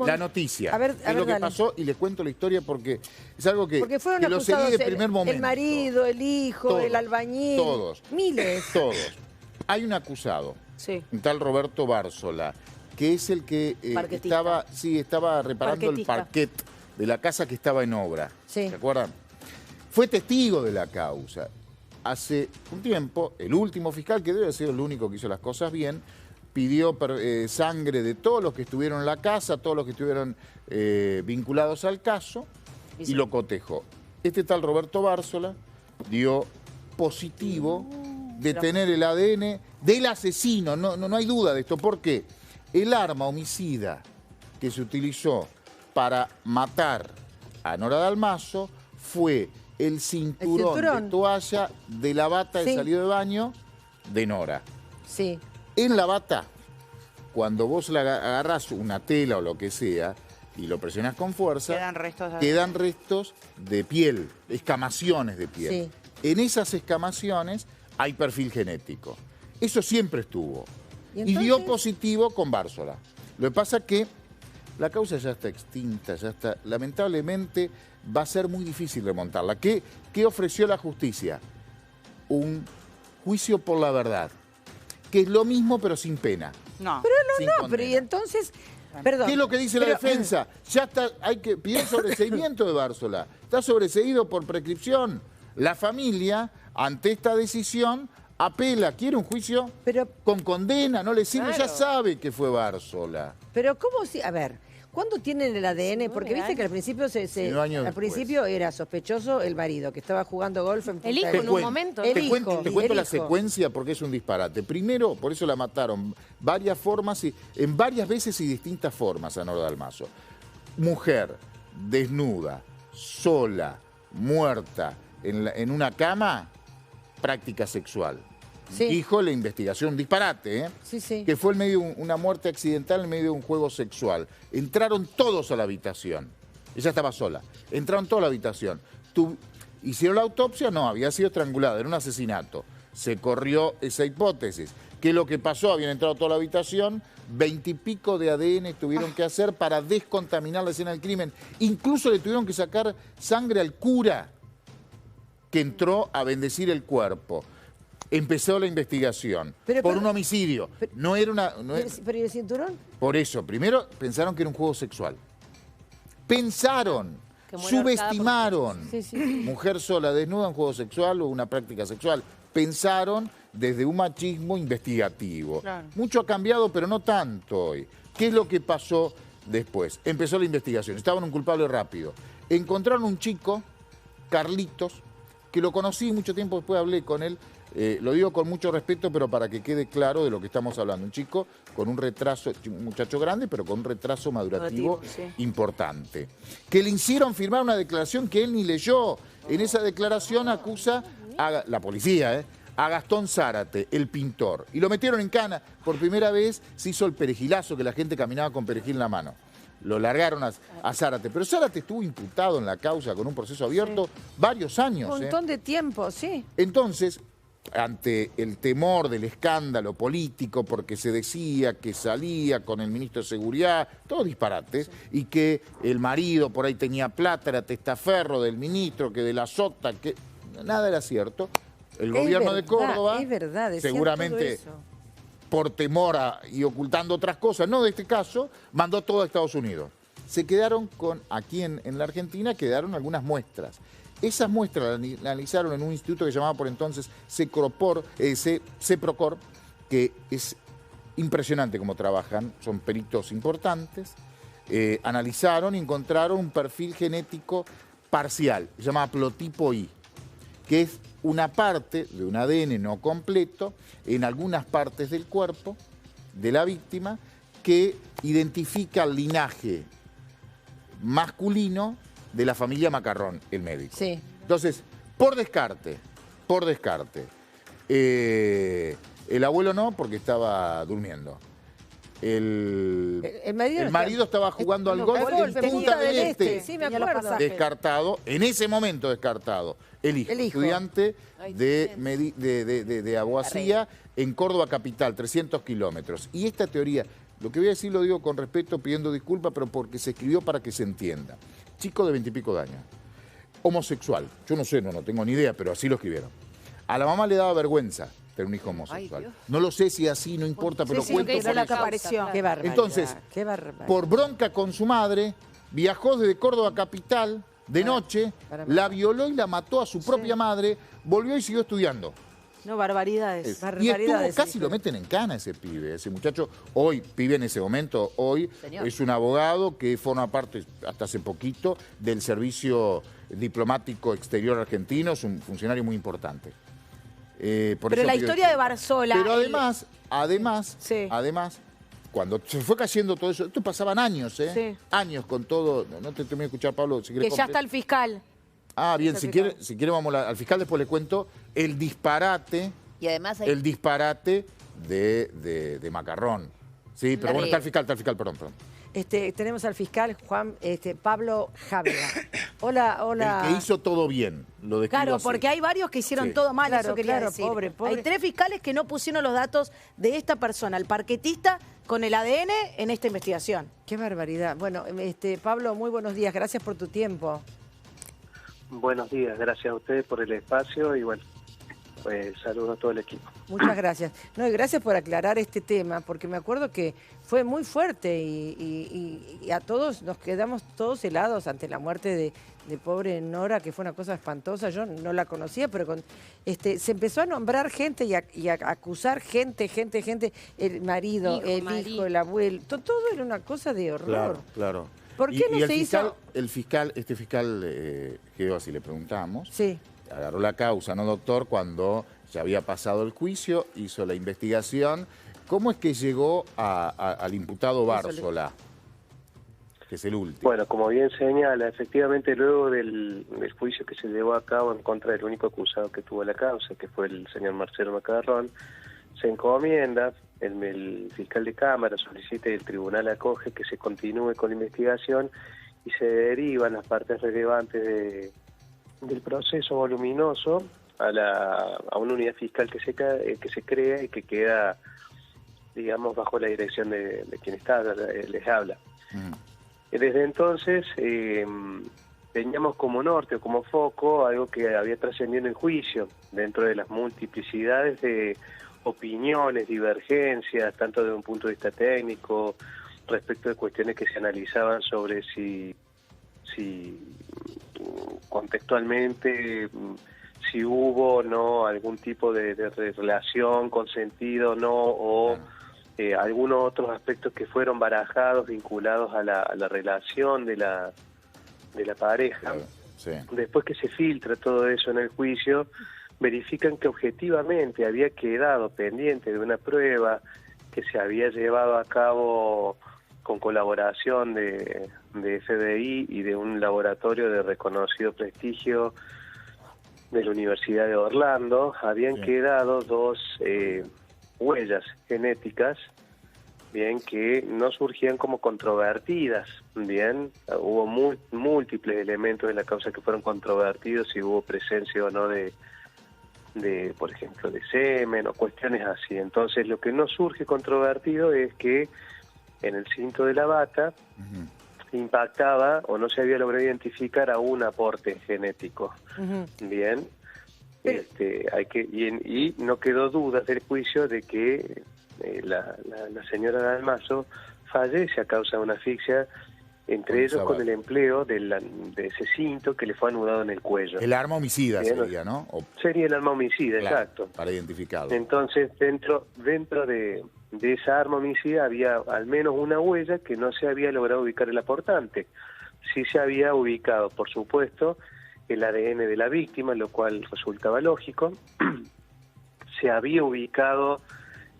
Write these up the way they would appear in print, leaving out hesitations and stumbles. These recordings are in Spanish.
La noticia. A ver, es lo que dale. pasó y les cuento la historia porque es algo que fueron lo seguí acusados de primer momento. el marido, el hijo, Todos, el albañil. Todos. Miles. Todos. Hay un acusado, Sí. un tal Roberto Bárzola, que es el que Parquetista. estaba reparando el Parquetista. parquet de la casa que estaba en obra. Sí. ¿Se acuerdan? Fue testigo de la causa. Hace un tiempo, el último fiscal, que debe haber sido el único que hizo las cosas bien, pidió sangre de todos los que estuvieron en la casa, todos los que estuvieron vinculados al caso, y lo cotejó. Este tal Roberto Bárzola dio positivo de tener el ADN del asesino, no hay duda de esto. ¿Por qué? El arma homicida que se utilizó para matar a Nora Dalmazo fue el cinturón de toalla de la bata de salida de baño de Nora. Sí. En la bata, cuando vos la agarrás una tela o lo que sea y lo presionás con fuerza, quedan restos de piel, escamaciones de piel. Sí. En esas escamaciones hay perfil genético. Eso siempre estuvo. Y dio positivo con Bárzola. Lo que pasa es que la causa ya está extinta, ya está. Lamentablemente va a ser muy difícil remontarla. ¿Qué ofreció la justicia? Un juicio por la verdad, que es lo mismo pero sin pena. No. Pero pero y entonces, perdón. ¿Qué es lo que dice la defensa? Ya está, hay que pedir sobreseimiento de Bárzola. Está sobreseído por prescripción. La familia, ante esta decisión, apela, quiere un juicio con condena, no le sirve, ya sabe que fue Bárzola. Pero ¿cómo si? A ver, ¿cuándo tienen el ADN? Porque viste que al principio era sospechoso el marido, que estaba jugando golf en Punta El hijo del en un momento. Te cuento la secuencia porque es un disparate. Primero, por eso la mataron en varias veces y distintas formas a Nora Dalmazo. Mujer, desnuda, sola, muerta, en una cama, práctica sexual. Sí. Dijo la investigación, un disparate, que fue una muerte accidental en medio de un juego sexual. Entraron todos a la habitación. Ella estaba sola. Entraron todos a la habitación. ¿Hicieron la autopsia? No, había sido estrangulada, era un asesinato. Se corrió esa hipótesis. ¿Qué es lo que pasó? Habían entrado a toda la habitación, 20 y pico de ADN tuvieron que hacer para descontaminar la escena del crimen. Incluso le tuvieron que sacar sangre al cura que entró a bendecir el cuerpo. Empezó la investigación por un homicidio. ¿Pero y el cinturón? Por eso, primero pensaron que era un juego sexual. Pensaron, subestimaron. Mujer sola, desnuda, un juego sexual o una práctica sexual. Pensaron desde un machismo investigativo. Claro. Mucho ha cambiado, pero no tanto hoy. ¿Qué es lo que pasó después? Empezó la investigación. Estaban un culpable rápido. Encontraron un chico, Carlitos, que lo conocí mucho tiempo después, hablé con él. Lo digo con mucho respeto, pero para que quede claro de lo que estamos hablando. Un chico con un retraso, un muchacho grande, pero con un retraso madurativo importante. Que le hicieron firmar una declaración que él ni leyó. En esa declaración acusa a la policía, a Gastón Zárate, el pintor. Y lo metieron en cana. Por primera vez se hizo el perejilazo, que la gente caminaba con perejil en la mano. Lo largaron a Zárate. Pero Zárate estuvo imputado en la causa con un proceso abierto varios años. Un montón de tiempo, Entonces, ante el temor del escándalo político, porque se decía que salía con el ministro de Seguridad, todos disparates, y que el marido por ahí tenía plata, era testaferro del ministro, que de la sota, que nada era cierto. El gobierno de Córdoba, seguramente por temor y ocultando otras cosas, no de este caso, mandó todo a Estados Unidos. Se quedaron aquí en la Argentina, quedaron algunas muestras. Esas muestras las analizaron en un instituto que se llamaba por entonces CEPROCOR, que es impresionante cómo trabajan, son peritos importantes. Analizaron y encontraron un perfil genético parcial, se llama haplotipo I, que es una parte de un ADN no completo en algunas partes del cuerpo de la víctima que identifica el linaje masculino de la familia Macarrón, el médico. Entonces, por descarte, el abuelo no, porque estaba durmiendo. El marido estaba jugando al golf en Punta del Este. Sí, me acuerdo. Descartado, en ese momento descartado. El hijo. Estudiante de abogacía en Córdoba capital, 300 kilómetros. Y esta teoría, Lo que voy a decir lo digo con respeto, pidiendo disculpas, pero porque se escribió para que se entienda. Chico de 20 y pico de años. Homosexual. Yo no sé, no tengo ni idea, pero así lo escribieron. A la mamá le daba vergüenza tener un hijo homosexual. No lo sé si así, no importa, pero cuento por eso. Apareció. Qué barbaridad. Entonces, por bronca con su madre, viajó desde Córdoba a Capital de noche, la violó y la mató a su propia madre, volvió y siguió estudiando. No, barbaridades. Y estuvo, casi lo meten en cana ese pibe, ese muchacho. Hoy, pibe en ese momento, hoy es un abogado que forma parte, hasta hace poquito, del servicio diplomático exterior argentino, es un funcionario muy importante. Pero la historia de Barzola... Pero además, cuando se fue cayendo todo eso, esto pasaban años, años con todo. No te terminé de escuchar, Pablo. Si que ya está el fiscal. Ah, bien, si quiere vamos al fiscal, después le cuento el disparate. Y además el disparate de Macarrón. Sí, pero bueno, está el fiscal, perdón. Tenemos al fiscal Pablo Jávega. Hola. El que hizo todo bien, lo describo Claro, así. porque hay varios que hicieron todo mal, eso quería decir. Pobre. Hay 3 fiscales que no pusieron los datos de esta persona, el parquetista, con el ADN en esta investigación. Qué barbaridad. Bueno, Pablo, muy buenos días, gracias por tu tiempo. Buenos días, gracias a ustedes por el espacio y bueno, pues saludos a todo el equipo. Muchas gracias. No, y gracias por aclarar este tema, porque me acuerdo que fue muy fuerte y a todos nos quedamos todos helados ante la muerte de pobre Nora, que fue una cosa espantosa. Yo no la conocía, pero se empezó a nombrar gente y a acusar gente, el marido, hijo, el abuelo, todo era una cosa de horror. Claro. ¿Por qué no se hizo? Este fiscal, quedó así, le preguntamos, sí, agarró la causa, ¿no, doctor? Cuando ya había pasado el juicio, hizo la investigación. ¿Cómo es que llegó al imputado Barzola, que es el último? Bueno, como bien señala, efectivamente luego del juicio que se llevó a cabo en contra del único acusado que tuvo la causa, que fue el señor Marcelo Macarrón, se encomienda, el fiscal de Cámara solicita y el tribunal acoge que se continúe con la investigación y se derivan las partes relevantes del proceso voluminoso a una unidad fiscal que se crea y que queda, digamos, bajo la dirección de quien les habla. Desde entonces teníamos como norte o como foco algo que había trascendido en el juicio, dentro de las multiplicidades de opiniones, divergencias, tanto desde un punto de vista técnico, respecto de cuestiones que se analizaban sobre si contextualmente, si hubo o no algún tipo de relación, consentido o no, o algunos otros aspectos que fueron barajados, vinculados a la relación de la pareja. Sí. Después que se filtra todo eso en el juicio, verifican que objetivamente había quedado pendiente de una prueba que se había llevado a cabo con colaboración de FBI y de un laboratorio de reconocido prestigio de la Universidad de Orlando. Habían quedado 2 huellas genéticas, bien, que no surgían como controvertidas, bien, hubo múltiples elementos de la causa que fueron controvertidos, si hubo presencia o no de por ejemplo, de semen o cuestiones así. Entonces, lo que no surge controvertido es que en el cinto de la bata impactaba o no se había logrado identificar a un aporte genético. Bien, y no quedó duda del juicio de que la señora Dalmazo fallece a causa de una asfixia, entre ellos con el empleo de ese cinto que le fue anudado en el cuello. El arma homicida sería, ¿no? Sería el arma homicida, claro, exacto. Para identificarlo. Entonces, dentro de esa arma homicida había al menos una huella que no se había logrado ubicar el aportante. Sí se había ubicado, por supuesto, el ADN de la víctima, lo cual resultaba lógico. Se había ubicado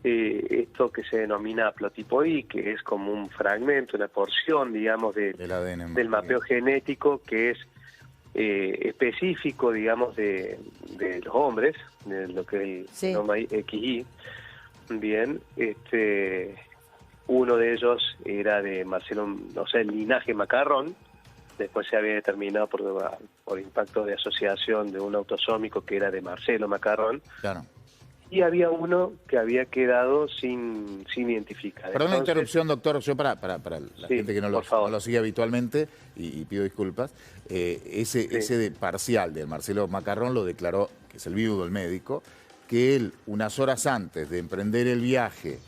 esto que se denomina haplotipo I, que es como un fragmento, una porción, digamos, del mapeo genético que es específico, digamos, de los hombres, de lo que se llama XY. Bien, uno de ellos era de Marcelo, o sea, el linaje Macarrón. Después se había determinado por impacto de asociación de un autosómico que era de Marcelo Macarrón. Claro. y había uno que había quedado sin identificar. Perdón la interrupción, doctor, yo para la gente que no lo sigue habitualmente, y pido disculpas, ese de parcial de Marcelo Macarrón lo declaró, que es el viudo del médico, que él, unas horas antes de emprender el viaje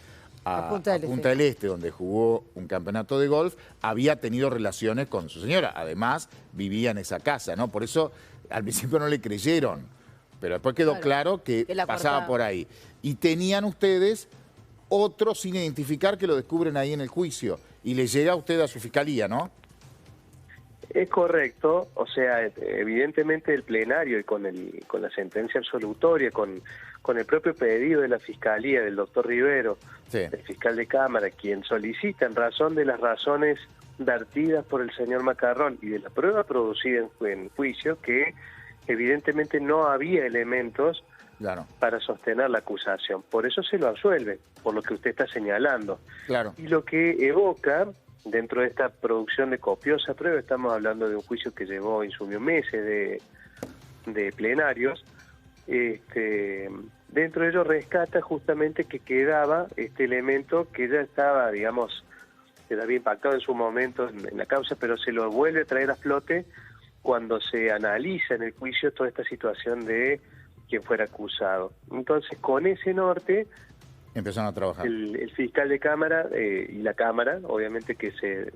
a Punta del Este, donde jugó un campeonato de golf, había tenido relaciones con su señora. Además, vivía en esa casa, ¿no? Por eso al principio no le creyeron, pero después quedó claro que pasaba por ahí. Y tenían ustedes otro sin identificar que lo descubren ahí en el juicio. Y le llega a usted a su fiscalía, ¿no? Es correcto, o sea, evidentemente el plenario y con la sentencia absolutoria, con el propio pedido de la Fiscalía, del doctor Rivero, el fiscal de Cámara, quien solicita en razón de las razones vertidas por el señor Macarrón y de la prueba producida en juicio, que evidentemente no había elementos para sostener la acusación. Por eso se lo absuelve, por lo que usted está señalando. Y lo que evoca, dentro de esta producción de copiosa prueba, estamos hablando de un juicio que insumió meses de plenarios, dentro de ello rescata justamente que quedaba este elemento que ya estaba, digamos, que había impactado en su momento en la causa, pero se lo vuelve a traer a flote cuando se analiza en el juicio toda esta situación de quien fuera acusado. Entonces, con ese norte empezaron a trabajar. El fiscal de Cámara y la Cámara, obviamente que se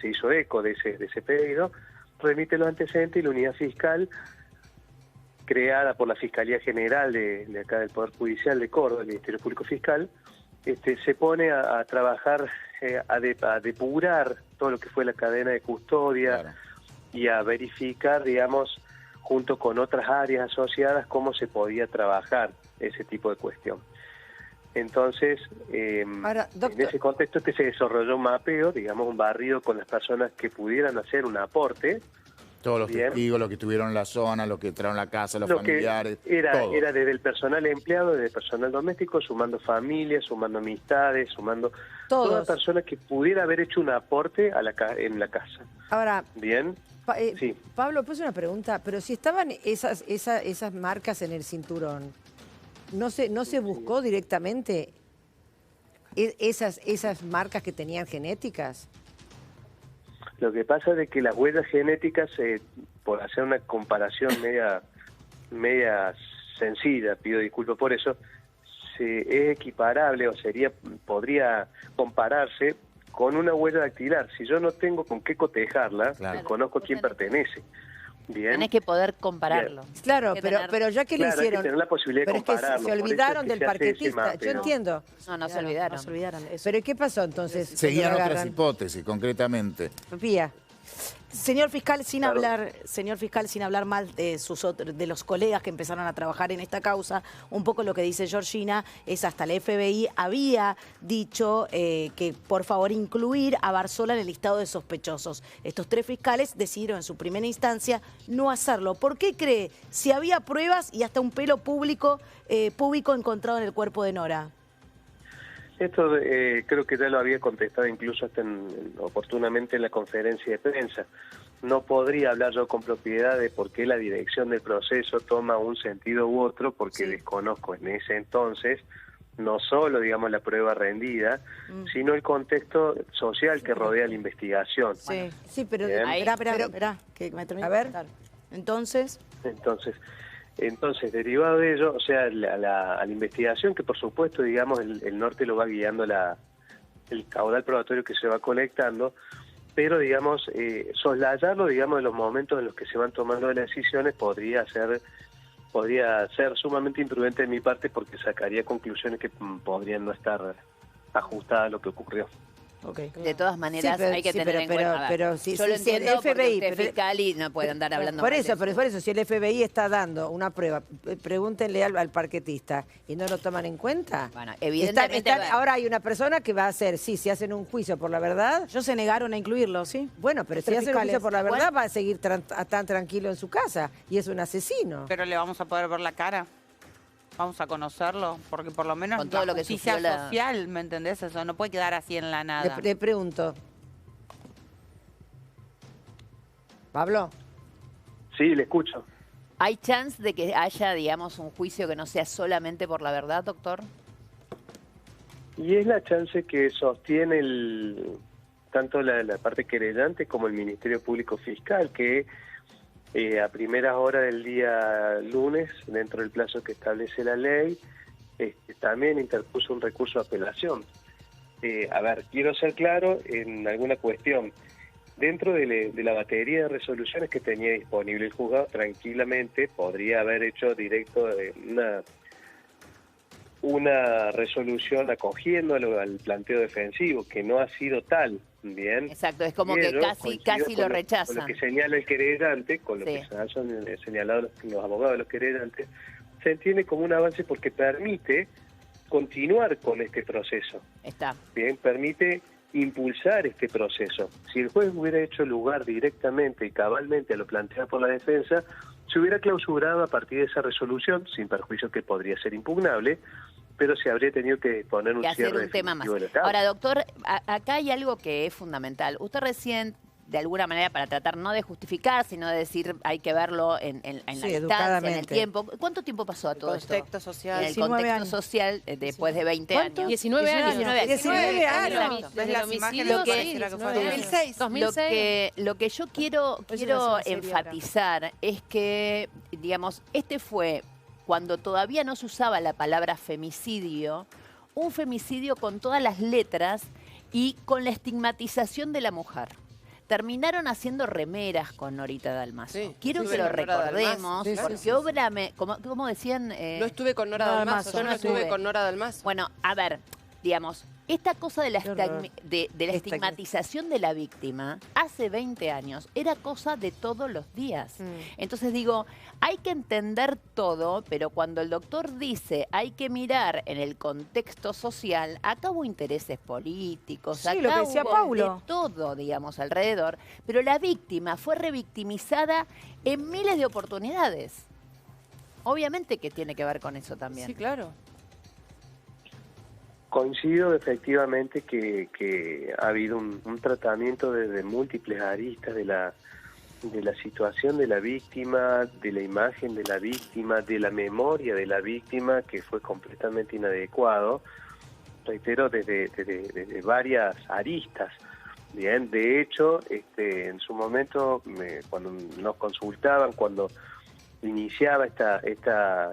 hizo eco de ese pedido, remite los antecedentes y la unidad fiscal, creada por la Fiscalía General de acá del Poder Judicial de Córdoba, el Ministerio Público Fiscal, se pone a trabajar, a depurar todo lo que fue la cadena de custodia y a verificar, digamos, junto con otras áreas asociadas, cómo se podía trabajar ese tipo de cuestión. Entonces, Ahora, en ese contexto se desarrolló un mapeo, digamos, un barrido con las personas que pudieran hacer un aporte. Todos los testigos, los que estuvieron en la zona, los que entraron a la casa, los familiares. Era desde el personal empleado, desde el personal doméstico, sumando familias, sumando amistades, sumando toda persona que pudiera haber hecho un aporte en la casa. Ahora, bien. Sí. Pablo, pues una pregunta, pero si estaban esas marcas en el cinturón, ¿no se buscó directamente esas marcas que tenían genéticas? Lo que pasa es de que las huellas genéticas, por hacer una comparación media sencilla, pido disculpas por eso, es equiparable o podría compararse con una huella dactilar. Si yo no tengo con qué cotejarla, conozco a quién pertenece. Bien. Tenés que poder compararlo. Bien. Claro, pero ya que lo hicieron... Hay que tener la posibilidad de compararlo. Es que se olvidaron del parquetista. Yo entiendo. No se olvidaron. Eso. Pero ¿qué pasó entonces? Seguían otras hipótesis, concretamente. Sofía. Señor fiscal, sin hablar mal de los colegas que empezaron a trabajar en esta causa, un poco lo que dice Georgina es hasta la FBI había dicho que por favor incluir a Barzola en el listado de sospechosos. Estos 3 fiscales decidieron en su primera instancia no hacerlo. ¿Por qué cree? Si había pruebas y hasta un pelo público encontrado en el cuerpo de Nora. Esto creo que ya lo había contestado incluso hasta oportunamente en la conferencia de prensa. No podría hablar yo con propiedad de por qué la dirección del proceso toma un sentido u otro, porque desconozco en ese entonces no solo, digamos, la prueba rendida, sino el contexto social que rodea la investigación. Sí, pero... Espera, que me termine. A ver. Entonces, derivado de ello, o sea, a la investigación, que por supuesto, digamos, el norte lo va guiando el caudal probatorio que se va colectando, pero, digamos, soslayarlo, digamos, de los momentos en los que se van tomando las decisiones podría ser sumamente imprudente de mi parte, porque sacaría conclusiones que podrían no estar ajustadas a lo que ocurrió. De todas maneras, hay que tener en cuenta. Yo lo entiendo, el FBI, porque usted es fiscal y no puede andar hablando por eso, si el FBI está dando una prueba, pregúntenle al parquetista y no lo toman en cuenta. Bueno, evidentemente... Ahora hay una persona que va a hacer, si hacen un juicio por la verdad... Ellos se negaron a incluirlo, ¿sí? Bueno, pero si hacen un juicio por la verdad va a seguir tan tranquilo en su casa y es un asesino. Pero le vamos a poder ver la cara. Vamos a conocerlo, porque por lo menos con todo lo que justicia social, ¿me entendés? Eso no puede quedar así en la nada. Le pregunto. ¿Pablo? Sí, le escucho. ¿Hay chance de que haya, digamos, un juicio que no sea solamente por la verdad, doctor? Y es la chance que sostiene tanto la parte querellante como el Ministerio Público Fiscal, que a primeras horas del día lunes, dentro del plazo que establece la ley, también interpuso un recurso de apelación. A ver, quiero ser claro en alguna cuestión. Dentro de la batería de resoluciones que tenía disponible el juzgado, tranquilamente podría haber hecho directo una resolución acogiéndolo al planteo defensivo, que no ha sido tal, ¿bien? Exacto, es como que casi lo rechazan. Con lo que señala el querellante, con lo que han señalado los abogados de los querellantes, se entiende como un avance porque permite continuar con este proceso. Bien, permite impulsar este proceso. Si el juez hubiera hecho lugar directamente y cabalmente a lo planteado por la defensa, se hubiera clausurado a partir de esa resolución, sin perjuicio que podría ser impugnable, pero se habría tenido que poner un cierre hacer un tema más. Ahora, doctor, acá hay algo que es fundamental. Usted recién, de alguna manera, para tratar no de justificar, sino de decir hay que verlo en la distancia, en el tiempo. ¿Cuánto tiempo pasó a todo esto? Contexto social. En el contexto social, después de 20 años. 19 años. 19 años. ¿Ves las imágenes? 2006. Lo que yo quiero enfatizar es que, digamos, este fue cuando todavía no se usaba la palabra femicidio, un femicidio con todas las letras y con la estigmatización de la mujer. Terminaron haciendo remeras con Norita Dalmazo. Quiero que lo recordemos, porque como decían... no estuve con Nora Dalmazo, yo no estuve con Nora Dalmazo. Bueno, a ver, digamos, esta cosa de la estigmatización de la víctima hace 20 años era cosa de todos los días. Entonces digo, hay que entender todo, pero cuando el doctor dice hay que mirar en el contexto social, acá hubo intereses políticos, acá lo que decía hubo Paulo. de todo, digamos, alrededor, pero la víctima fue revictimizada en miles de oportunidades. Obviamente que tiene que ver con eso también. Sí, claro. Coincido efectivamente que ha habido un tratamiento desde múltiples aristas de la situación de la víctima, de la imagen de la víctima, de la memoria de la víctima, que fue completamente inadecuado, reitero, desde varias aristas. Bien, de hecho, en su momento, cuando nos consultaban, cuando iniciaba esta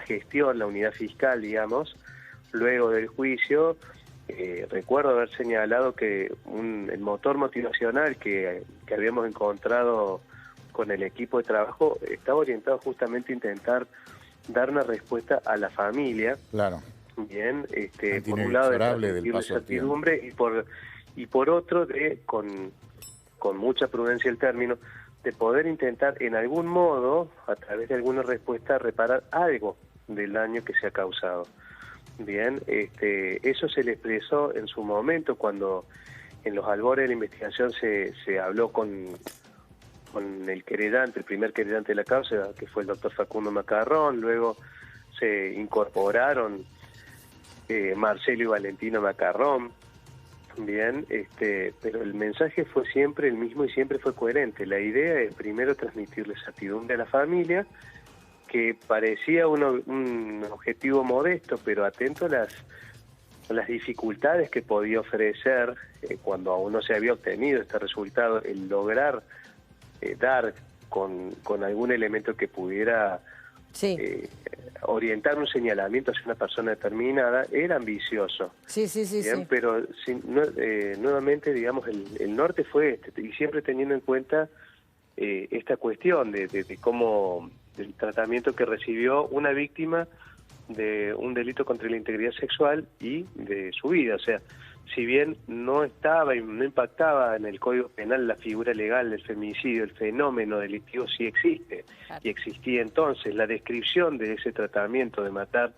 gestión, la unidad fiscal, digamos, luego del juicio, recuerdo haber señalado que el motor motivacional que habíamos encontrado con el equipo de trabajo estaba orientado justamente a intentar dar una respuesta a la familia. Claro. Bien, por un lado de transmitir la incertidumbre y por otro con mucha prudencia el término, de poder intentar en algún modo, a través de alguna respuesta, reparar algo del daño que se ha causado. Bien, eso se le expresó en su momento cuando en los albores de la investigación se habló con el querellante, el primer querellante de la causa, que fue el doctor Facundo Macarrón. Luego se incorporaron Marcelo y Valentino Macarrón. Bien, pero el mensaje fue siempre el mismo y siempre fue coherente. La idea es primero transmitirle certidumbre a la familia, que parecía un objetivo modesto, pero atento a las dificultades que podía ofrecer cuando aún no se había obtenido este resultado, el lograr dar con algún elemento que pudiera orientar un señalamiento hacia una persona determinada, era ambicioso. Bien, pero nuevamente, digamos, el norte fue y siempre teniendo en cuenta esta cuestión de cómo el tratamiento que recibió una víctima de un delito contra la integridad sexual y de su vida. O sea, si bien no estaba y no impactaba en el Código Penal la figura legal del feminicidio, el fenómeno delictivo sí existe. Y existía entonces la descripción de ese tratamiento de matar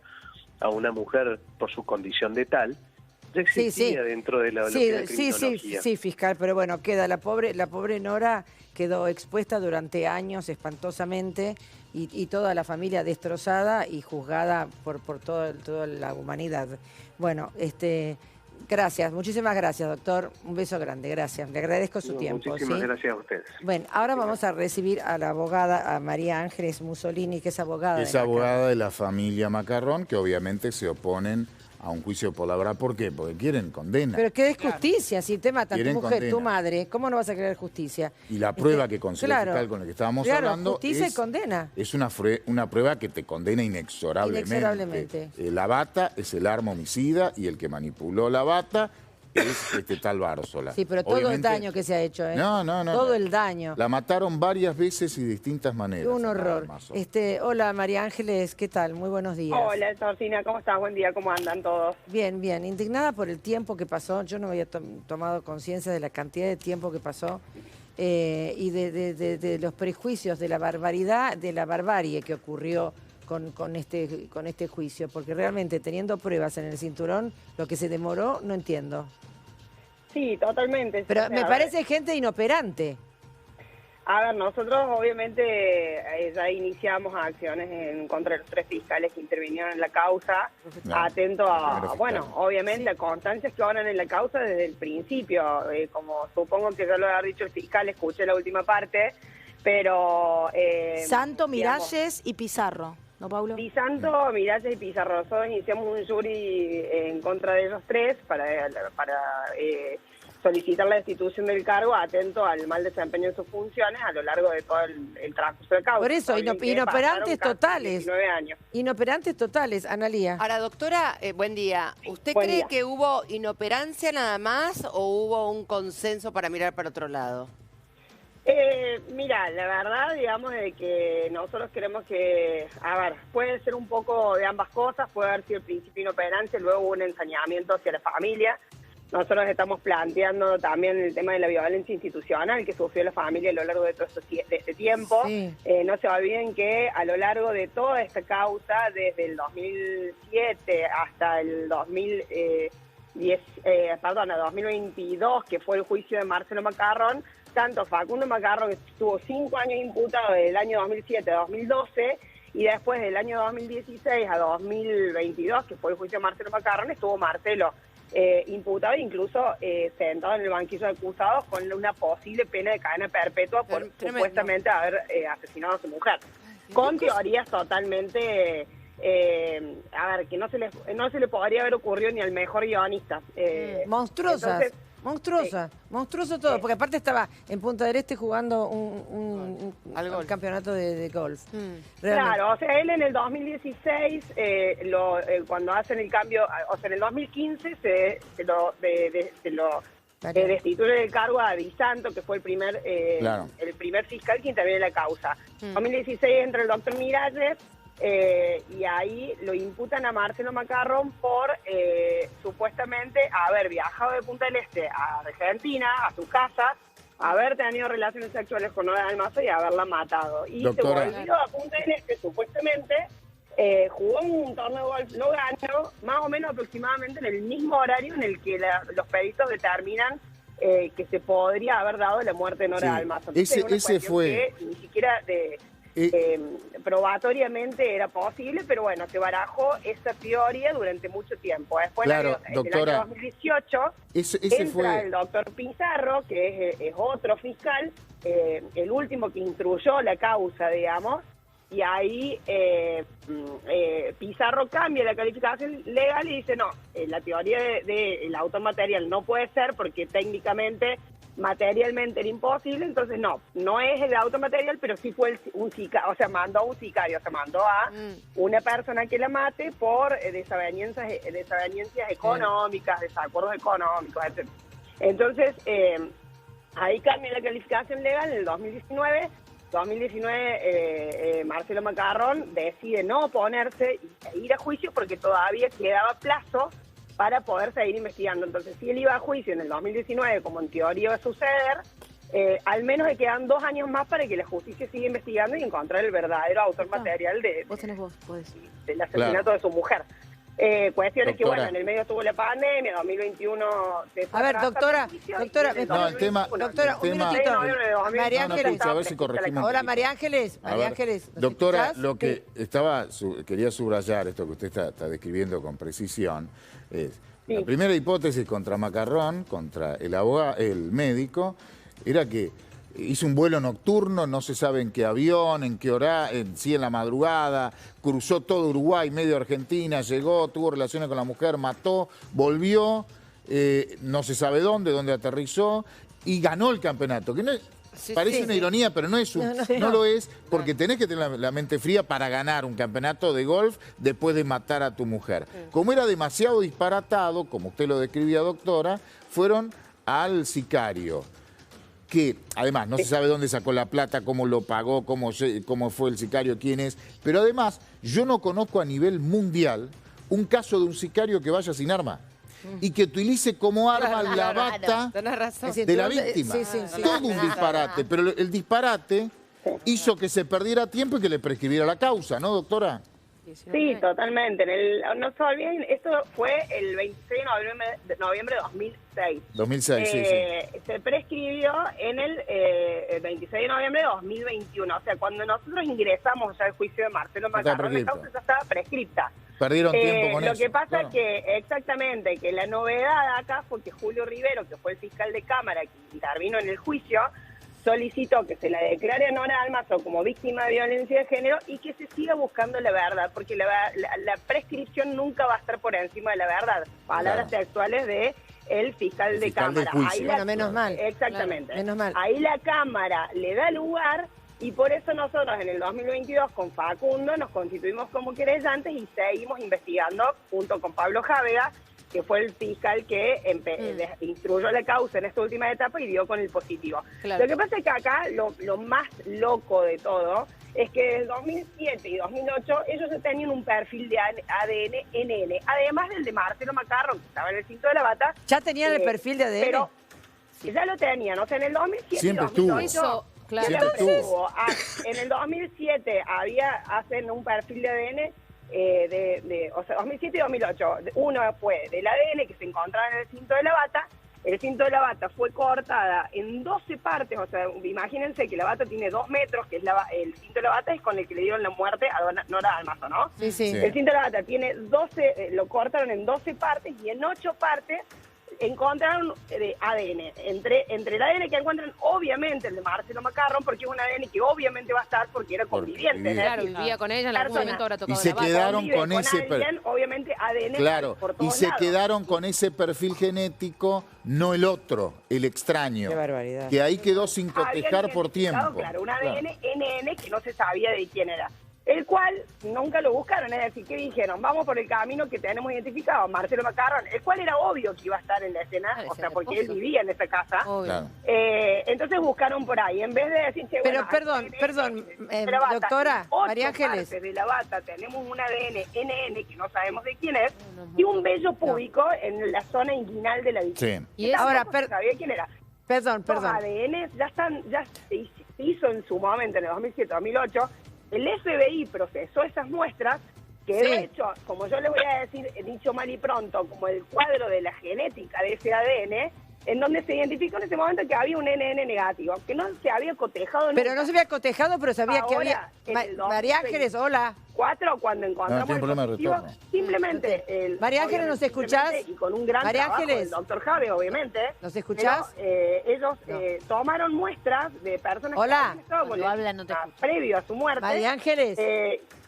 a una mujer por su condición de tal, ya existía dentro de la criminología. Sí, fiscal, pero bueno, queda la pobre Nora quedó expuesta durante años espantosamente y toda la familia destrozada y juzgada por toda la humanidad. Bueno, Gracias, muchísimas gracias, doctor. Un beso grande, gracias. Le agradezco su tiempo. Muchísimas gracias a ustedes. Bueno, ahora vamos a recibir a la abogada, a María Ángeles Mussolini, que es abogada. Es abogada de la familia Macarrón, que obviamente se oponen a un juicio por la verdad. ¿Por qué? Porque quieren condena. Pero ¿qué es justicia? Si te matan tu mujer, condena. tu madre, ¿cómo no vas a querer justicia? Y la prueba que consiguió el fiscal con la que estábamos hablando justicia y condena. Es una prueba que te condena inexorablemente. La bata es el arma homicida y el que manipuló la bata es este tal Bárzola. Sí, pero todo el daño que se ha hecho, ¿eh? No. Todo el daño. La mataron varias veces y de distintas maneras. Un horror. Hola, María Ángeles, ¿qué tal? Muy buenos días. Hola, Georgina, ¿cómo estás? Buen día, ¿cómo andan todos? Bien, bien. Indignada por el tiempo que pasó. Yo no había tomado conciencia de la cantidad de tiempo que pasó y de los prejuicios, de la barbaridad, de la barbarie que ocurrió con este juicio. Porque realmente, teniendo pruebas en el cinturón, lo que se demoró, no entiendo. Sí, totalmente. Pero me parece gente inoperante. A ver, nosotros obviamente ya iniciamos acciones en contra de los 3 fiscales que intervinieron en la causa, atento a, bueno, obviamente a constancias que van en la causa desde el principio, como supongo que ya lo ha dicho el fiscal, escuché la última parte, pero... Santo, Miralles y Pizarro. ¿No, Paulo? Di Santo, Miralles y Pizarro. Nosotros iniciamos un jury en contra de ellos 3 para solicitar la destitución del cargo atento al mal desempeño de sus funciones a lo largo de todo el transcurso de causa. Por eso, inoperantes totales. 19 años. Inoperantes totales, Analía. Ahora, doctora, buen día. ¿Usted cree que hubo inoperancia nada más o hubo un consenso para mirar para otro lado? Mira, la verdad, digamos, de que nosotros queremos que, a ver, puede ser un poco de ambas cosas, puede haber sido el principio inoperancia, luego un ensañamiento hacia la familia. Nosotros estamos planteando también el tema de la violencia institucional que sufrió la familia a lo largo de todo este tiempo. Sí. No se olviden que a lo largo de toda esta causa, desde el 2007 hasta el 2022, que fue el juicio de Marcelo Macarrón, tanto Facundo Macarrón estuvo 5 años imputado del año 2007 a 2012, y después del año 2016 a 2022, que fue el juicio de Marcelo Macarrón, estuvo Marcelo imputado, incluso sentado en el banquillo de acusados con una posible pena de cadena perpetua por supuestamente haber asesinado a su mujer. Con teorías totalmente... a ver, que no se le podría haber ocurrido ni al mejor guionista. Monstruosas. Entonces, monstruoso todo, porque aparte estaba en Punta del Este jugando un campeonato de golf. Claro, o sea, él en el 2016, cuando hacen el cambio, o sea, en el 2015 se lo destituye del cargo a Di Santo, que fue el primer fiscal que interviene en la causa. En 2016 entra el doctor Miralles, y ahí lo imputan a Marcelo Macarrón por supuestamente haber viajado de Punta del Este a Argentina, a su casa, haber tenido relaciones sexuales con Nora Dalmazo y haberla matado. Y doctora, se volvió a Punta del Este, supuestamente, jugó un torneo de golf, lo ganó, más o menos aproximadamente en el mismo horario en el que los peritos determinan que se podría haber dado la muerte de Nora Dalmazo. Ese fue... Que ni siquiera probatoriamente era posible, pero bueno, se barajó esa teoría durante mucho tiempo. Después, claro, en doctora, el año 2018, entra el doctor Pizarro, que es otro fiscal, el último que instruyó la causa, digamos, y ahí Pizarro cambia la calificación legal y dice, no, la teoría del autor material no puede ser porque técnicamente... materialmente era imposible, entonces no es el auto material, pero sí fue un sicario, o sea, mandó a un sicario, o sea, mandó a una persona que la mate por desavenencias económicas, desacuerdos económicos, etc. Entonces, ahí cambia la calificación legal en el 2019. 2019 Marcelo Macarrón decide no oponerse e ir a juicio porque todavía quedaba plazo para poder seguir investigando. Entonces, si él iba a juicio en el 2019, como en teoría va a suceder, al menos le quedan 2 años más para que la justicia siga investigando y encontrar el verdadero autor material del asesinato de su mujer. Cuestiones que, Doctora. bueno, en el medio estuvo la pandemia, 2021... A ver, doctora, No, el tema... doctora, un minutito. María Ángeles. A ver si corregimos. Hola, María Ángeles. María Ángeles, ¿nos Doctora, escuchás? lo que quería subrayar, esto que usted está describiendo con precisión, es la primera hipótesis contra Macarrón, contra el médico, era que hizo un vuelo nocturno, no se sabe en qué avión, en qué hora, sí en la madrugada, cruzó todo Uruguay, medio Argentina, llegó, tuvo relaciones con la mujer, mató, volvió, no se sabe dónde aterrizó y ganó el campeonato. Que no es, parece una ironía, pero no es no lo es, porque tenés que tener la mente fría para ganar un campeonato de golf después de matar a tu mujer. Como era demasiado disparatado, como usted lo describía, doctora, fueron al sicario, que además no se sabe dónde sacó la plata, cómo lo pagó, cómo fue el sicario, quién es, pero además yo no conozco a nivel mundial un caso de un sicario que vaya sin arma y que utilice como arma la bata de la víctima. Todo un disparate, pero el disparate hizo que se perdiera tiempo y que le prescribiera la causa, ¿no, doctora? Sí, totalmente. No se olviden, esto fue el 26 de noviembre de 2006. 2006, sí. Se prescribió en el 26 de noviembre de 2021. O sea, cuando nosotros ingresamos ya al juicio de Marcelo Macarrón, la causa ya estaba prescripta. Perdieron tiempo con eso. Lo que pasa es que, exactamente, que la novedad acá fue que Julio Rivero, que fue el fiscal de Cámara que intervino en el juicio, solicitó que se la declare a Nora Almazo como víctima de violencia de género y que se siga buscando la verdad, porque la prescripción nunca va a estar por encima de la verdad. Palabras textuales de el fiscal de Cámara. Bueno, menos mal. Exactamente. Claro, menos mal. Ahí la Cámara le da lugar y por eso nosotros en el 2022 con Facundo nos constituimos como querellantes y seguimos investigando junto con Pablo Jávega, que fue el fiscal que instruyó la causa en esta última etapa y dio con el positivo. Claro. Lo que pasa es que acá lo más loco de todo es que desde 2007 y 2008 ellos ya tenían un perfil de ADN NN, además del de Marcelo Macarrón, que estaba en el cinto de la bata. ¿Ya tenían el perfil de ADN? Pero ya lo tenían, o sea, en el 2007 siempre y 2008... estuvo. Claro. Siempre estuvo. En el 2007 hacen un perfil de ADN o sea, 2007 y 2008. Uno fue del ADN que se encontraba en el cinto de la bata. El cinto de la bata fue cortada en 12 partes, o sea, imagínense que la bata tiene 2 metros, que es el cinto de la bata es con el que le dieron la muerte a Nora Almazo, ¿no? Sí, sí. El cinto de la bata tiene 12, lo cortaron en 12 partes y en 8 partes encontraron ADN. Entre el ADN que encuentran, obviamente, el de Marcelo Macarrón, porque es un ADN que obviamente va a estar porque era conviviente. Claro, vivía con ella, en algún momento habrá tocado y se quedaron con ese obviamente ADN claro, por todos y se lados. quedaron con ese perfil genético, no el otro, el extraño. Qué barbaridad. Que ahí quedó sin cotejar Habían por tiempo. Claro, un ADN NN que no se sabía de quién era. El cual nunca lo buscaron, es decir, ¿qué dijeron? Vamos por el camino que tenemos identificado, Marcelo Macarrón, el cual era obvio que iba a estar en la escena, o sea, porque él vivía en esa casa. Claro. Entonces buscaron por ahí, en vez de decir... Che, pero bueno, perdón, doctora, María Ángeles. De la bata tenemos un ADN NN que no sabemos de quién es, y un vello púbico en la zona inguinal de la víctima. Sí. Y ahora, sabía quién era. Perdón. Los ADN ya se hizo en su momento, en el 2007-2008, el FBI procesó esas muestras, que de hecho, como yo les voy a decir, dicho mal y pronto, como el cuadro de la genética de ese ADN, en donde se identificó en ese momento que había un NN negativo, que no se había cotejado nunca. Pero no se había cotejado, pero sabía que había... María Ángeles, hola. Cuando encontramos el positivo, simplemente... María Ángeles, ¿nos escuchás? Y con un gran María trabajo Ángeles, del doctor Jave, obviamente. ¿Nos escuchás? Pero, ellos tomaron muestras de personas que habían estado con previo a su muerte. María Ángeles.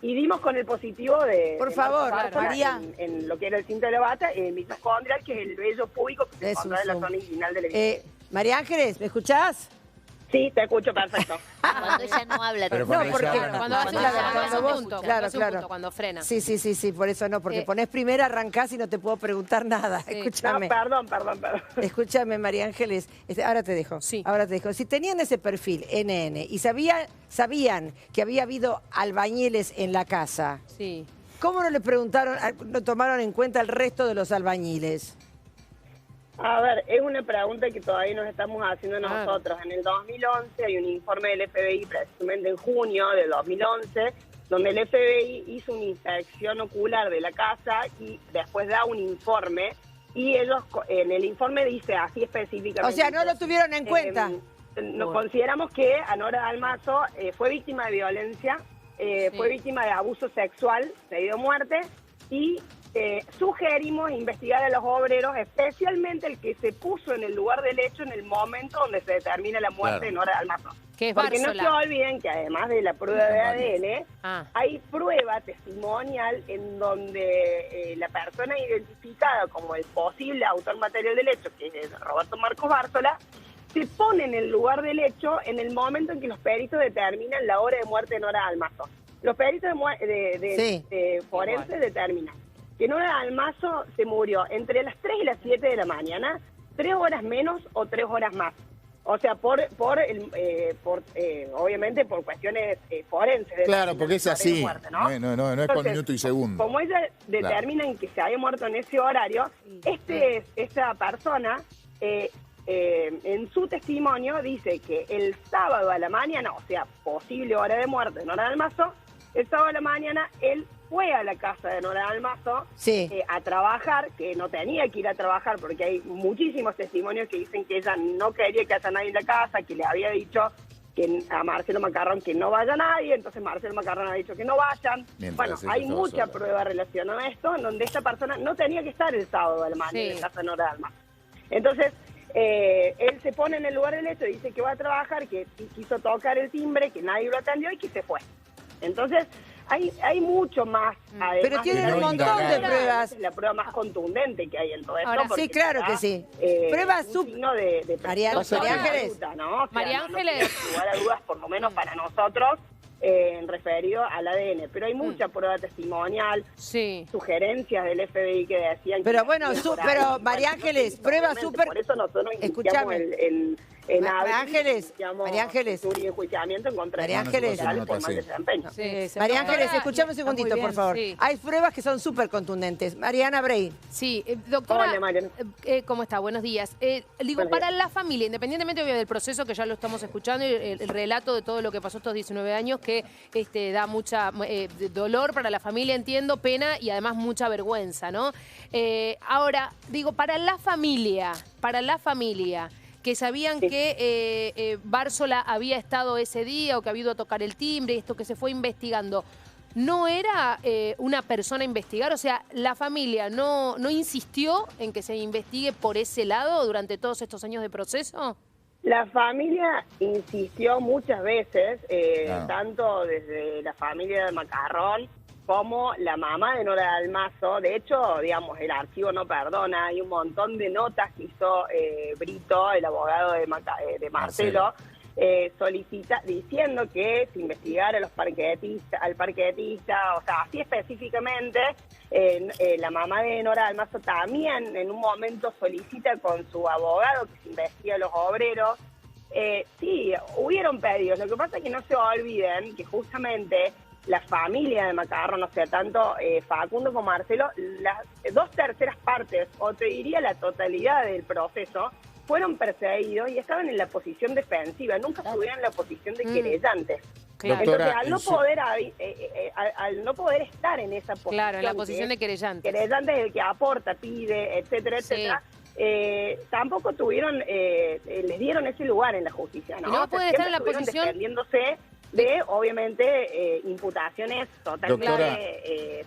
Y dimos con el positivo de... Por favor, María. En lo que era el cinto de la bata, mitocondrial, que es el vello púbico que se encontraba en la zona inguinal del edificio. María Ángeles, ¿me escuchás? Sí, te escucho perfecto. Cuando ella no habla, pero no, porque cuando hace un punto, cuando frena. Sí, por eso no, porque ponés primera, arrancás y no te puedo preguntar nada. Sí. Escúchame. No, perdón. Escúchame, María Ángeles. Ahora te dejo. Sí. Ahora te dejo. Si tenían ese perfil NN y sabían que había habido albañiles en la casa, sí. ¿Cómo no le preguntaron, no tomaron en cuenta el resto de los albañiles? A ver, es una pregunta que todavía nos estamos haciendo nosotros. En el 2011 hay un informe del FBI, precisamente en junio del 2011, donde el FBI hizo una inspección ocular de la casa y después da un informe, y ellos en el informe dice así específicamente. O sea, no lo tuvieron en cuenta. Consideramos que Anora Dalmazo fue víctima de violencia, fue víctima de abuso sexual seguido de muerte, y sugerimos investigar a los obreros, especialmente el que se puso en el lugar del hecho en el momento donde se determina la muerte de Nora Dalmazo. Porque no se olviden que además de la prueba de ADN, hay prueba testimonial en donde la persona identificada como el posible autor material del hecho, que es Roberto Marcos Bárzola, se pone en el lugar del hecho en el momento en que los peritos determinan la hora de muerte de Nora Dalmazo. Los peritos de forense determinan que Nora Dalmazo se murió entre las 3 y las 7 de la mañana, 3 horas menos o 3 horas más. O sea, obviamente por cuestiones forenses. Claro, porque es así, muerte, ¿no? No es Entonces, con minuto y segundo. Como ella determina que se haya muerto en ese horario, esta persona en su testimonio dice que el sábado a la mañana, o sea, posible hora de muerte de Nora Dalmazo, el sábado a la mañana él fue a la casa de Nora Dalmazo a trabajar, que no tenía que ir a trabajar porque hay muchísimos testimonios que dicen que ella no quería que haya nadie en la casa, que le había dicho a Marcelo Macarrón que no vaya nadie, entonces Marcelo Macarrón ha dicho que no vayan. Bueno, hay mucha prueba relacionada a esto, en donde esta persona no tenía que estar el sábado a la mañana en la casa de Nora Dalmazo. Entonces, él se pone en el lugar del hecho, dice que va a trabajar, que quiso tocar el timbre, que nadie lo atendió y que se fue. Entonces, hay mucho más. Pero tienen un montón de pruebas. Es la prueba más contundente que hay en todo esto. Ahora, sí, claro que sí. Pruebas de María Ángeles. ¿no? O sea, María Ángeles. No lugar a dudas, por lo menos para nosotros, referido al ADN. Pero hay mucha prueba testimonial, sugerencias del FBI que decían pero que... Bueno, pero María Ángeles, prueba súper... Por eso nosotros iniciamos María Ángeles, María Ángeles, María Ángeles, escuchame un segundito, por favor. Hay pruebas que son súper contundentes. Mariana Brey. Sí, doctora, hola, Mariana. ¿Cómo está? Buenos días. Digo, para la familia, independientemente obvio, del proceso que ya lo estamos escuchando, y el relato de todo lo que pasó estos 19 años, que da mucha dolor para la familia, entiendo, pena y además mucha vergüenza, ¿no? Ahora, digo, para la familia, que sabían que Bárzola había estado ese día o que había ido a tocar el timbre, esto que se fue investigando, ¿no era una persona a investigar? O sea, ¿la familia no insistió en que se investigue por ese lado durante todos estos años de proceso? La familia insistió muchas veces, tanto desde la familia de Macarrón como la mamá de Nora Dalmazo. De hecho, digamos, el archivo no perdona, hay un montón de notas que hizo Brito, el abogado de Marcelo, diciendo que se investigara al parquetista, o sea, así específicamente. La mamá de Nora Dalmazo también en un momento solicita con su abogado que se investigue a los obreros. Sí, hubieron pedidos. Lo que pasa es que no se olviden que justamente la familia de Macarrón, o sea, tanto Facundo como Marcelo, las 2/3 partes, o te diría la totalidad del proceso, fueron perseguidos y estaban en la posición defensiva, nunca estuvieron en la posición de querellantes. Entonces, al no poder estar en esa posición... Claro, en la posición de querellantes. Querellantes es el que aporta, pide, etcétera, etcétera. Tampoco tuvieron, les dieron ese lugar en la justicia, ¿no? No puede estar en la posición... defendiéndose de, obviamente, imputaciones totalmente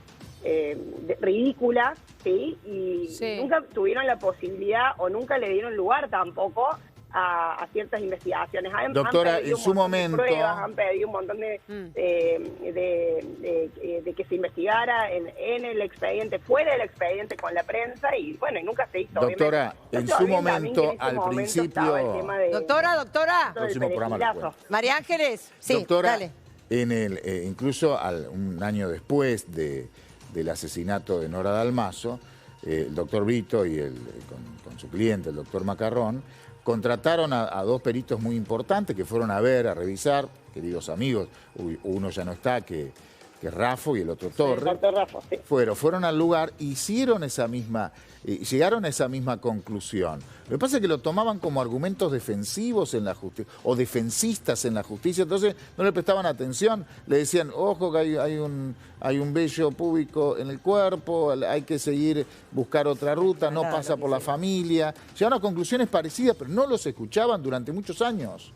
ridículas, ¿sí? Y nunca tuvieron la posibilidad o nunca le dieron lugar tampoco a ciertas investigaciones. Doctora, en su momento... Han pedido un montón de que se investigara en el expediente, fuera del expediente con la prensa, y bueno, y nunca se hizo. Doctora, en su momento, al principio... Doctora. Próximo programa. María Ángeles, doctora, dale. Incluso un año después del asesinato de Nora Dalmazo, el doctor Brito y con su cliente, el doctor Macarrón, contrataron a 2 peritos muy importantes que fueron a revisar, queridos amigos, uno ya no está, que que es Raffo y el otro Torres, el doctor Raffo, sí. fueron al lugar, hicieron esa misma, llegaron a esa misma conclusión. Lo que pasa es que lo tomaban como argumentos defensivos en la justicia, o defensistas en la justicia, entonces no le prestaban atención, le decían, ojo que hay un vello púbico en el cuerpo, hay que seguir, buscar otra ruta, no pasa por la familia. Llegaron a conclusiones parecidas, pero no los escuchaban durante muchos años.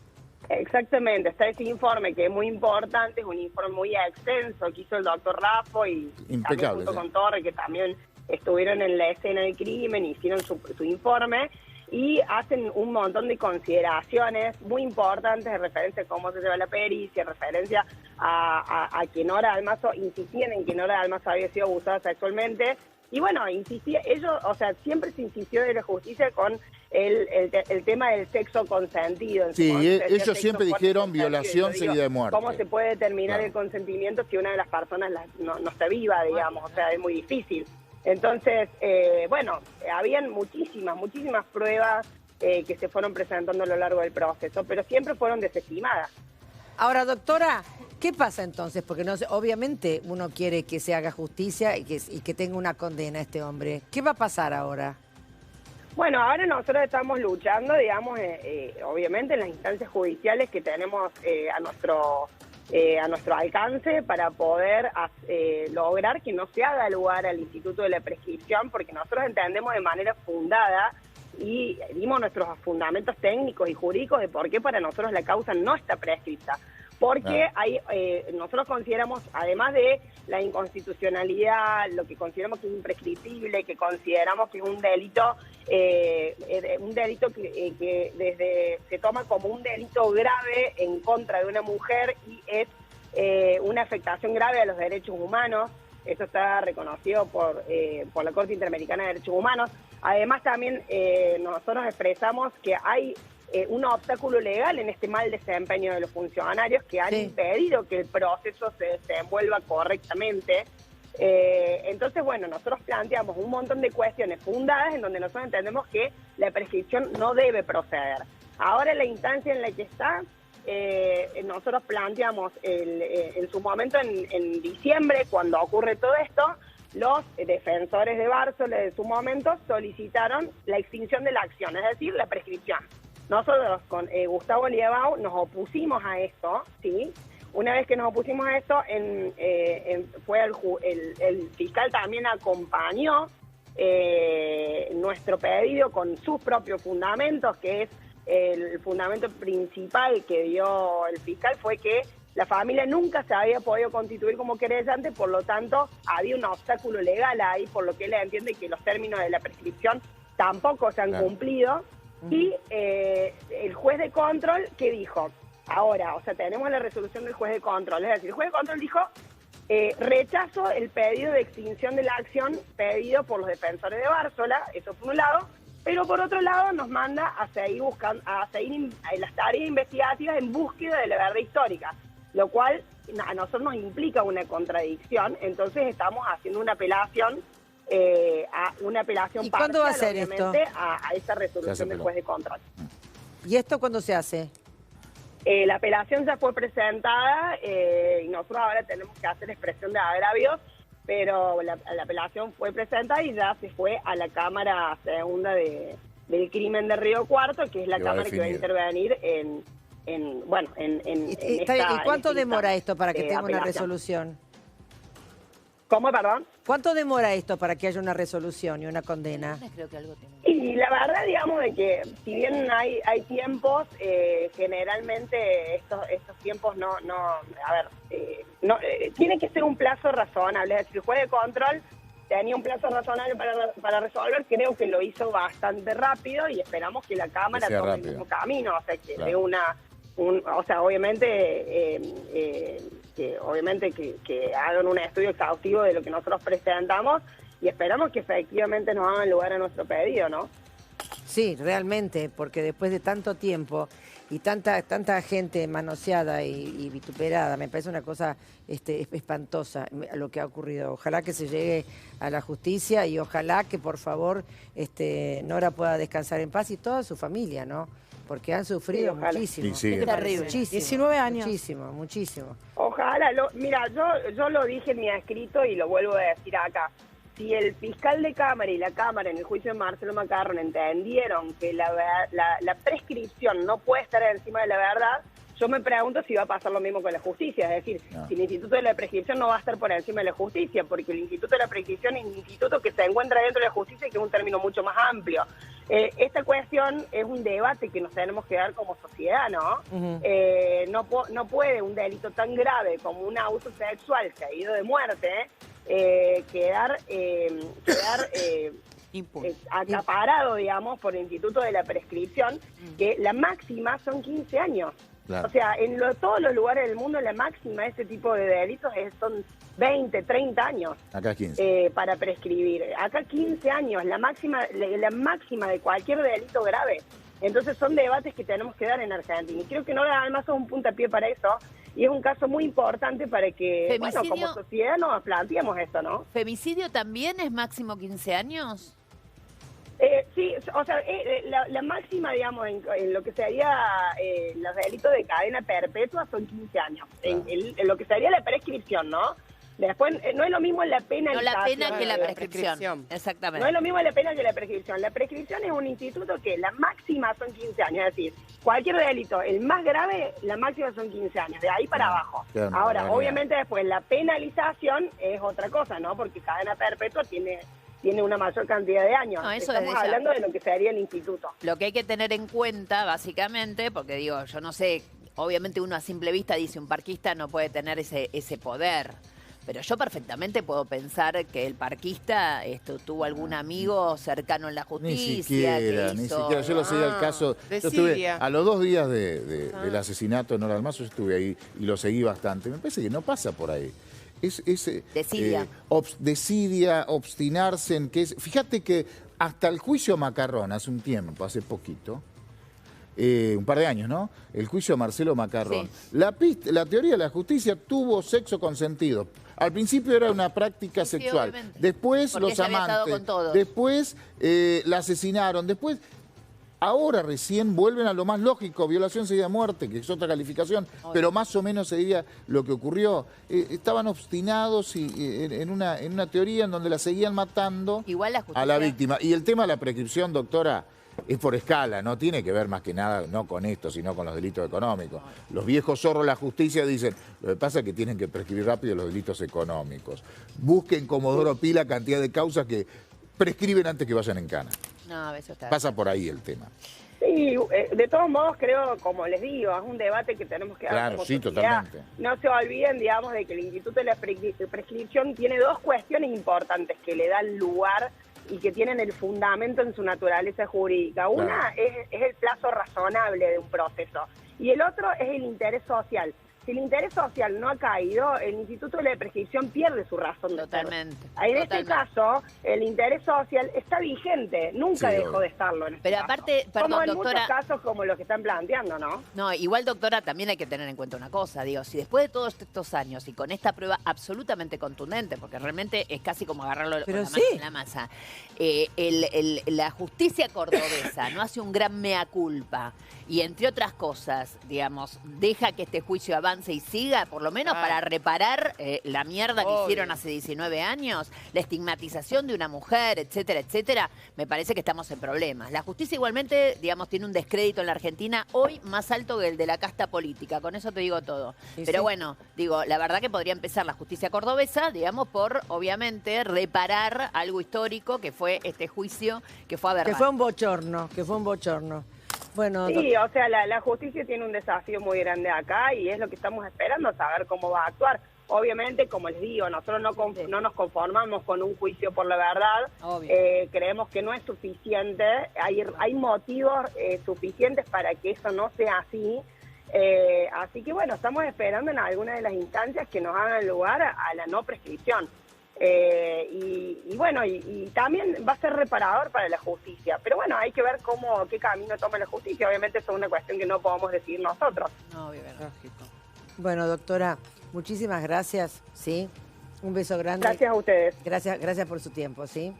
Exactamente, está ese informe que es muy importante, es un informe muy extenso que hizo el doctor Raffo y también junto con Torre, que también estuvieron en la escena del crimen, hicieron su informe y hacen un montón de consideraciones muy importantes de referencia a cómo se lleva la pericia, referencia a que Nora Dalmazo, insistían en que Nora Dalmazo había sido abusada sexualmente. Y bueno, siempre se insistió de la justicia con el tema del sexo consentido. Sí, ellos siempre dijeron violación seguida de muerte. ¿Cómo se puede determinar el consentimiento si una de las personas no está viva, digamos? O sea, es muy difícil. Entonces, habían muchísimas pruebas que se fueron presentando a lo largo del proceso, pero siempre fueron desestimadas. Ahora, doctora, ¿qué pasa entonces? Porque obviamente uno quiere que se haga justicia y que tenga una condena a este hombre. ¿Qué va a pasar ahora? Bueno, ahora nosotros estamos luchando, digamos, obviamente en las instancias judiciales que tenemos a nuestro alcance para poder lograr que no se haga lugar al Instituto de la Prescripción, porque nosotros entendemos de manera fundada y dimos nuestros fundamentos técnicos y jurídicos de por qué para nosotros la causa no está prescrita. Porque nosotros consideramos, además de la inconstitucionalidad, lo que consideramos que es imprescriptible, que consideramos que es un delito que desde se toma como un delito grave en contra de una mujer y es una afectación grave a los derechos humanos. Eso está reconocido por la Corte Interamericana de Derechos Humanos. Además, también nosotros expresamos que hay un obstáculo legal en este mal desempeño de los funcionarios que han impedido que el proceso se desenvuelva correctamente. Entonces, bueno, nosotros planteamos un montón de cuestiones fundadas en donde nosotros entendemos que la prescripción no debe proceder. Ahora, la instancia en la que está, nosotros planteamos en su momento, en diciembre, cuando ocurre todo esto, los defensores de Bársola de su momento solicitaron la extinción de la acción, es decir, la prescripción. Nosotros con Gustavo Liebau nos opusimos a esto, ¿sí? Una vez que nos opusimos a esto, el fiscal también acompañó nuestro pedido con sus propios fundamentos, que es el fundamento principal que dio el fiscal fue que la familia nunca se había podido constituir como querellante, por lo tanto había un obstáculo legal ahí, por lo que él entiende que los términos de la prescripción tampoco se han cumplido. Y el juez de control, ¿qué dijo? Ahora, tenemos la resolución del juez de control, es decir, el juez de control dijo rechazo el pedido de extinción de la acción pedido por los defensores de Bársola, eso por un lado, pero por otro lado nos manda a seguir buscando, las tareas investigativas en búsqueda de la verdad histórica, lo cual a nosotros nos implica una contradicción, entonces estamos haciendo una apelación. ¿Y cuándo va a ser esto? A esa resolución del juez de control. ¿Y esto cuándo se hace? La apelación ya fue presentada y nosotros ahora tenemos que hacer expresión de agravios, pero la apelación fue presentada y ya se fue a la Cámara Segunda del Crimen de Río Cuarto, que es la Cámara que va a intervenir en ¿Y cuánto demora esto para que tenga una resolución? ¿Cómo, perdón? ¿Cuánto demora esto para que haya una resolución y una condena? Y la verdad, digamos, de que si bien hay tiempos, generalmente estos tiempos tiene que ser un plazo razonable. Es decir, el juez de control tenía un plazo razonable para resolver, creo que lo hizo bastante rápido y esperamos que la Cámara tome el mismo camino, o sea, que dé obviamente que hagan un estudio exhaustivo de lo que nosotros presentamos y esperamos que efectivamente nos hagan lugar a nuestro pedido, ¿no? Sí, realmente, porque después de tanto tiempo y tanta gente manoseada y vituperada, me parece una cosa espantosa lo que ha ocurrido. Ojalá que se llegue a la justicia y ojalá que por favor Nora pueda descansar en paz y toda su familia, ¿no? Porque han sufrido muchísimo. Sí, es terrible. Muchísimo, 19 años. Muchísimo. Ojalá, mira, yo lo dije en mi escrito y lo vuelvo a decir acá. Si el fiscal de Cámara y la Cámara en el juicio de Marcelo Macarrón entendieron que la prescripción no puede estar encima de la verdad, yo me pregunto si va a pasar lo mismo con la justicia. Es decir, si el Instituto de la Prescripción no va a estar por encima de la justicia, porque el Instituto de la Prescripción es un instituto que se encuentra dentro de la justicia y que es un término mucho más amplio. Esta cuestión es un debate que nos tenemos que dar como sociedad, ¿no? No puede un delito tan grave como un abuso sexual seguido de muerte quedar acaparado, digamos, por el Instituto de la Prescripción, que la máxima son 15 años. Claro. O sea, en todos los lugares del mundo la máxima de ese tipo de delitos son 20, 30 años. Acá 15. Para prescribir. Acá 15 años, la máxima de cualquier delito grave. Entonces son debates que tenemos que dar en Argentina. Y creo que no además es un puntapié para eso. Y es un caso muy importante para que, bueno, como sociedad nos planteemos esto, ¿no? ¿Femicidio también es máximo 15 años? Sí, o sea, la máxima, digamos, en lo que sería los delitos de cadena perpetua son 15 años. Claro. En lo que sería la prescripción, ¿no? Después, no es lo mismo la pena... No la pena que la prescripción. Exactamente. No es lo mismo la pena que la prescripción. La prescripción es un instituto que la máxima son 15 años. Es decir, cualquier delito, el más grave, la máxima son 15 años. De ahí para abajo. Claro, ahora, obviamente, después la penalización es otra cosa, ¿no? Porque cadena perpetua tiene una mayor cantidad de años. No, estamos hablando de lo que sería el instituto. Lo que hay que tener en cuenta, básicamente, porque digo, yo no sé, obviamente uno a simple vista dice un parquista no puede tener ese poder. Pero yo perfectamente puedo pensar que el parquista tuvo algún amigo cercano en la justicia. Ni siquiera. Yo lo seguía el caso. Yo estuve a los 2 días del asesinato de Nora Almazo, yo estuve ahí y lo seguí bastante. Me parece que no pasa por ahí. Desidia. Desidia, obstinarse en que... Fíjate que hasta el juicio Macarrón, hace un tiempo, hace poquito, un par de años, ¿no? El juicio de Marcelo Macarrón. Sí. La teoría de la justicia tuvo sexo consentido. Al principio era una práctica sexual. Sí, después los amantes. Después la asesinaron. Después... Ahora recién vuelven a lo más lógico, violación seguida de muerte, que es otra calificación, pero más o menos sería lo que ocurrió. Estaban obstinados en una teoría en donde la seguían matando a la víctima. Y el tema de la prescripción, doctora, es por escala, no tiene que ver más que nada, no con esto, sino con los delitos económicos. Los viejos zorros de la justicia dicen, lo que pasa es que tienen que prescribir rápido los delitos económicos. Busquen Comodoro Pi la cantidad de causas que prescriben antes que vayan en cana. No, a veces pasa por ahí el tema. Sí, de todos modos creo, como les digo, es un debate que tenemos que dar. Claro, sí, totalmente. No se olviden, digamos, de que el Instituto de la Prescripción tiene 2 cuestiones importantes que le dan lugar y que tienen el fundamento en su naturaleza jurídica. Una es el plazo razonable de un proceso y el otro es el interés social. Si el interés social no ha caído, el Instituto de la Prescripción pierde su razón de ser. En este caso, el interés social está vigente, nunca dejó de estarlo. Pero aparte, perdón, como en doctora, muchos casos como los que están planteando, ¿no? No, igual, doctora, también hay que tener en cuenta una cosa, digo, si después de todos estos años y con esta prueba absolutamente contundente, porque realmente es casi como agarrarlo con la mano en la masa, la justicia cordobesa no hace un gran mea culpa y, entre otras cosas, digamos, deja que este juicio avance y siga, por lo menos para reparar la mierda que hicieron hace 19 años, la estigmatización de una mujer, etcétera, etcétera, me parece que estamos en problemas. La justicia igualmente, digamos, tiene un descrédito en la Argentina hoy más alto que el de la casta política, con eso te digo todo. Pero bueno, digo, la verdad que podría empezar la justicia cordobesa, digamos, por, obviamente, reparar algo histórico que fue este juicio que fue aberrante. Que fue un bochorno. Bueno, sí, o sea, la justicia tiene un desafío muy grande acá y es lo que estamos esperando, saber cómo va a actuar. Obviamente, como les digo, nosotros no nos conformamos con un juicio por la verdad. Creemos que no es suficiente. Hay motivos suficientes para que eso no sea así. Así que, bueno, estamos esperando en alguna de las instancias que nos hagan lugar a la no prescripción. Y bueno, y también va a ser reparador para la justicia. Pero bueno, hay que ver qué camino toma la justicia. Obviamente eso es una cuestión que no podemos decidir nosotros. No, obviamente. Lógico. Bueno, doctora, muchísimas gracias, ¿sí? Un beso grande. Gracias a ustedes. Gracias por su tiempo, ¿sí?